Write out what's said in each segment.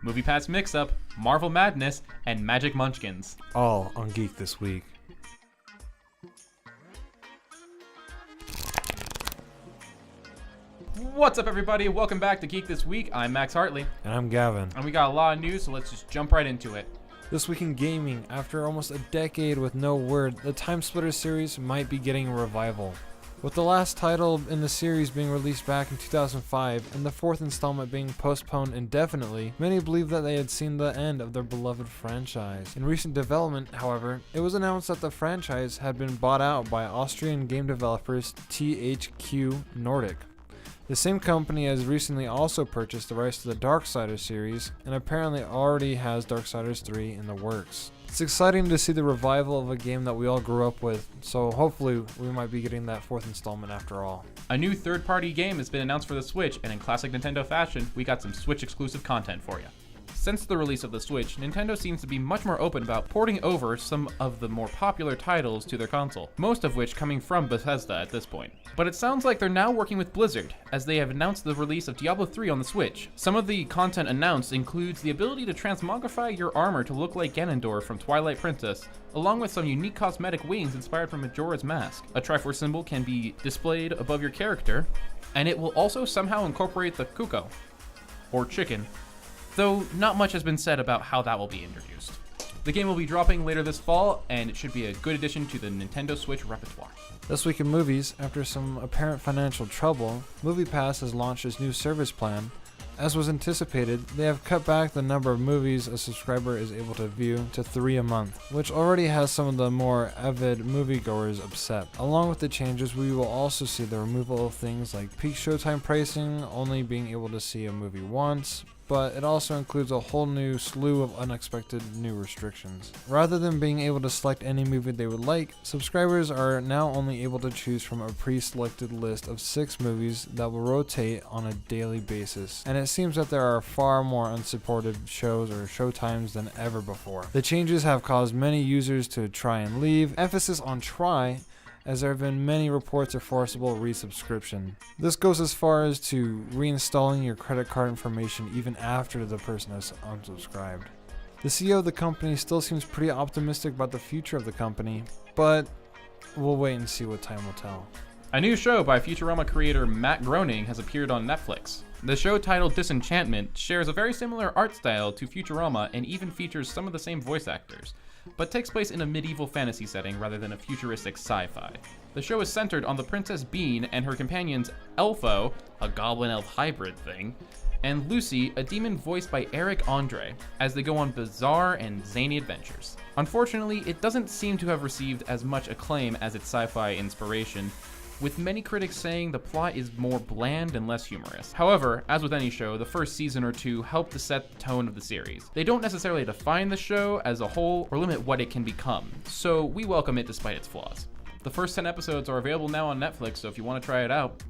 MoviePass Mix-Up, Marvel Madness, and Magic Munchkins. All on Geek This Week. What's up, everybody? Welcome back to Geek This Week. I'm Max Hartley. And I'm Gavin. And we got a lot of news, so let's just jump right into it. This week in gaming, after almost a decade with no word, the Time Splitters series might be getting a revival. With the last title in the series being released back in 2005 and the fourth installment being postponed indefinitely, many believe that they had seen the end of their beloved franchise. In recent development, however, it was announced that the franchise had been bought out by Austrian game developers THQ Nordic. The same company has recently also purchased the rights to the Darksiders series and apparently already has Darksiders 3 in the works. It's exciting to see the revival of a game that we all grew up with, so hopefully we might be getting that fourth installment after all. A new third-party game has been announced for the Switch, and in classic Nintendo fashion, we got some Switch-exclusive content for you. Since the release of the Switch, Nintendo seems to be much more open about porting over some of the more popular titles to their console, most of which coming from Bethesda at this point. But it sounds like they're now working with Blizzard, as they have announced the release of Diablo III on the Switch. Some of the content announced includes the ability to transmogrify your armor to look like Ganondorf from Twilight Princess, along with some unique cosmetic wings inspired from Majora's Mask. A Triforce symbol can be displayed above your character, and it will also somehow incorporate the kuko, or chicken, though not much has been said about how that will be introduced. The game will be dropping later this fall, and it should be a good addition to the Nintendo Switch repertoire. This week in movies, after some apparent financial trouble, MoviePass has launched its new service plan. As was anticipated, they have cut back the number of movies a subscriber is able to view to 3 a month, which already has some of the more avid moviegoers upset. Along with the changes, we will also see the removal of things like peak showtime pricing, only being able to see a movie once, but it also includes a whole new slew of unexpected new restrictions. Rather than being able to select any movie they would like, subscribers are now only able to choose from a pre-selected list of 6 movies that will rotate on a daily basis, and it seems that there are far more unsupported shows or showtimes than ever before. The changes have caused many users to try and leave, emphasis on try, as there have been many reports of forcible resubscription. This goes as far as to reinstalling your credit card information even after the person has unsubscribed. The CEO of the company still seems pretty optimistic about the future of the company, but we'll wait and see what time will tell. A new show by Futurama creator Matt Groening has appeared on Netflix. The show, titled Disenchantment, shares a very similar art style to Futurama and even features some of the same voice actors, but takes place in a medieval fantasy setting rather than a futuristic sci-fi. The show is centered on the Princess Bean and her companions Elfo, a goblin-elf hybrid thing, and Lucy, a demon voiced by Eric Andre, as they go on bizarre and zany adventures. Unfortunately, it doesn't seem to have received as much acclaim as its sci-fi inspiration, with many critics saying the plot is more bland and less humorous. However, as with any show, the first season or two help to set the tone of the series. They don't necessarily define the show as a whole or limit what it can become, so we welcome it despite its flaws. The first 10 episodes are available now on Netflix, so if you want to try it out.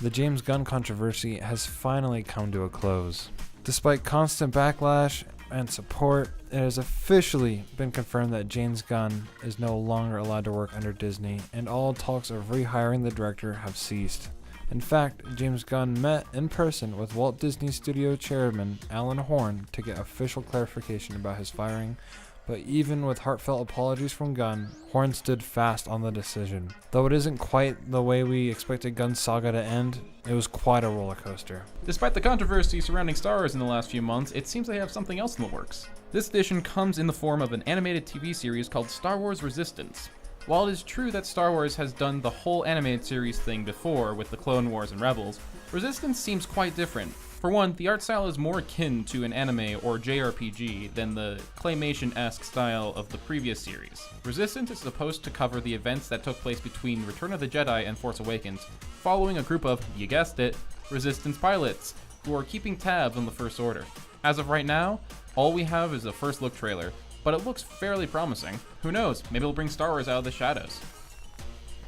The James Gunn controversy has finally come to a close. Despite constant backlash and support, it has officially been confirmed that James Gunn is no longer allowed to work under Disney, and all talks of rehiring the director have ceased. In fact, James Gunn met in person with Walt Disney Studio chairman Alan Horn to get official clarification about his firing, but even with heartfelt apologies from Gunn, Horn stood fast on the decision. Though it isn't quite the way we expected Gunn's saga to end, it was quite a roller coaster. Despite the controversy surrounding Star Wars in the last few months, it seems they have something else in the works. This edition comes in the form of an animated TV series called Star Wars Resistance. While it is true that Star Wars has done the whole animated series thing before with the Clone Wars and Rebels, Resistance seems quite different. For one, the art style is more akin to an anime or JRPG than the claymation-esque style of the previous series. Resistance is supposed to cover the events that took place between Return of the Jedi and Force Awakens, following a group of, you guessed it, Resistance pilots, who are keeping tabs on the First Order. As of right now, all we have is a first look trailer, but it looks fairly promising. Who knows, maybe it'll bring Star Wars out of the shadows.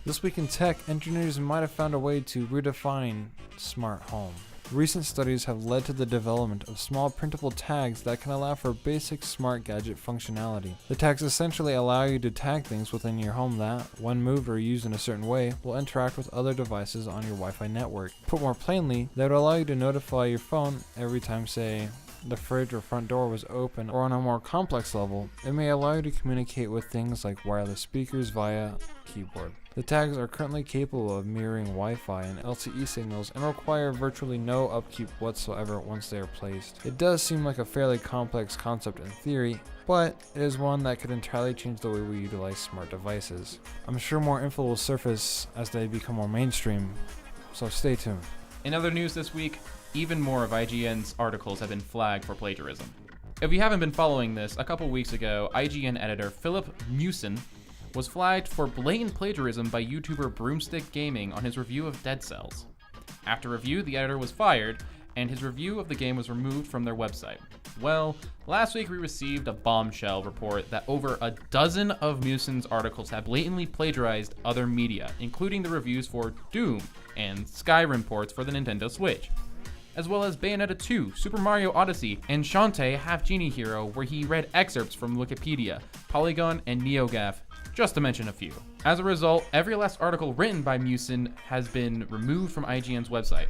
This week in tech, engineers might have found a way to redefine smart home. Recent studies have led to the development of small printable tags that can allow for basic smart gadget functionality. The tags essentially allow you to tag things within your home that, when moved or used in a certain way, will interact with other devices on your Wi-Fi network. Put more plainly, they would allow you to notify your phone every time, say, the fridge or front door was open, or on a more complex level, it may allow you to communicate with things like wireless speakers via keyboard. The tags are currently capable of mirroring Wi-Fi and LTE signals and require virtually no upkeep whatsoever once they are placed. It does seem like a fairly complex concept in theory, but it is one that could entirely change the way we utilize smart devices. I'm sure more info will surface as they become more mainstream, so stay tuned. In other news this week, even more of IGN's articles have been flagged for plagiarism. If you haven't been following this, a couple weeks ago, IGN editor Philip Mewson was flagged for blatant plagiarism by YouTuber Broomstick Gaming on his review of Dead Cells. After review, the editor was fired, and his review of the game was removed from their website. Well, last week we received a bombshell report that over a dozen of Mewson's articles have blatantly plagiarized other media, including the reviews for Doom and Skyrim ports for the Nintendo Switch, as well as Bayonetta 2, Super Mario Odyssey, and Shantae Half Genie Hero, where he read excerpts from Wikipedia, Polygon, and NeoGAF, just to mention a few. As a result, every last article written by Mewson has been removed from IGN's website.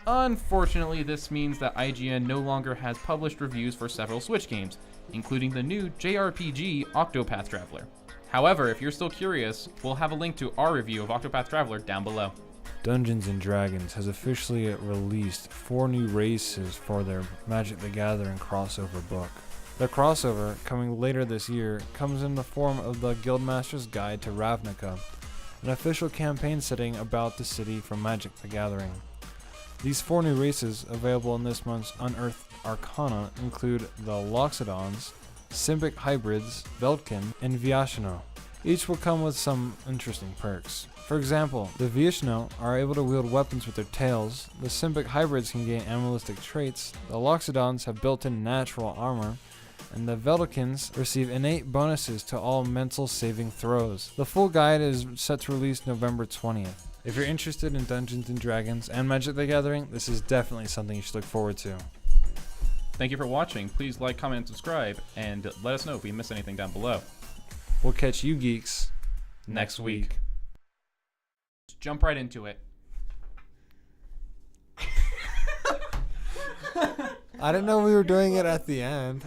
Unfortunately, this means that IGN no longer has published reviews for several Switch games, including the new JRPG Octopath Traveler. However, if you're still curious, we'll have a link to our review of Octopath Traveler down below. Dungeons & Dragons has officially released 4 new races for their Magic the Gathering crossover book. The crossover, coming later this year, comes in the form of the Guildmaster's Guide to Ravnica, an official campaign setting about the city from Magic the Gathering. These 4 new races, available in this month's Unearthed Arcana, include the Loxodons, Simic Hybrids, Veldkin, and Viashino. Each will come with some interesting perks. For example, the Viashino are able to wield weapons with their tails, the Simic Hybrids can gain animalistic traits, the Loxodons have built-in natural armor, and the Veldkins receive innate bonuses to all mental saving throws. The full guide is set to release November 20th. If you're interested in Dungeons & Dragons and Magic the Gathering, this is definitely something you should look forward to. Thank you for watching. Please like, comment, and subscribe, and let us know if we missed anything down below. We'll catch you geeks Next week. Let's jump right into it. I didn't know we were doing it at the end.